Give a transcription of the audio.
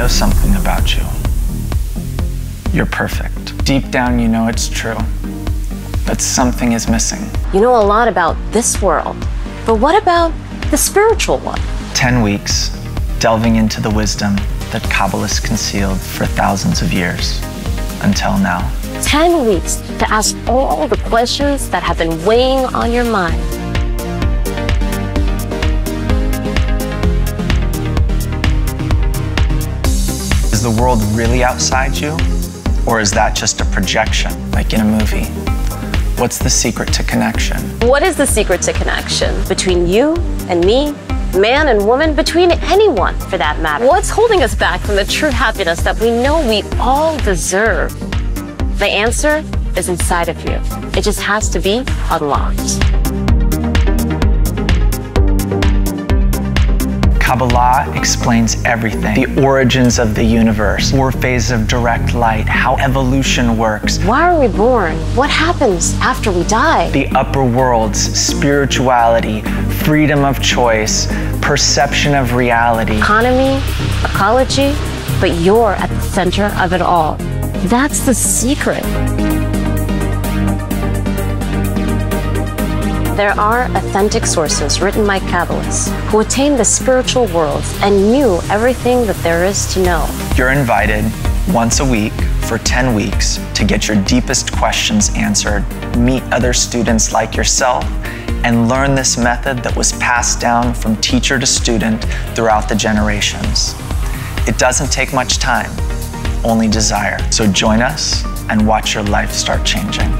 know something about you. You're perfect. Deep down, you know it's true, but something is missing. You know a lot about this world, but what about the spiritual one? 10 weeks, delving into the wisdom that Kabbalists concealed for thousands of years, until now. 10 weeks to ask all the questions that have been weighing on your mind. Is the world really outside you? Or is that just a projection, like in a movie? What's the secret to connection? What is the secret to connection between you and me, man and woman, between anyone for that matter? What's holding us back from the true happiness that we know we all deserve? The answer is inside of you. It just has to be unlocked. Kabbalah explains everything. The origins of the universe, 4 phases of direct light, how evolution works. Why are we born? What happens after we die? The upper worlds, spirituality, freedom of choice, perception of reality. Economy, ecology, but you're at the center of it all. That's the secret. There are authentic sources written by Kabbalists who attained the spiritual worlds and knew everything that there is to know. You're invited once a week for 10 weeks to get your deepest questions answered, meet other students like yourself, and learn this method that was passed down from teacher to student throughout the generations. It doesn't take much time, only desire. So join us and watch your life start changing.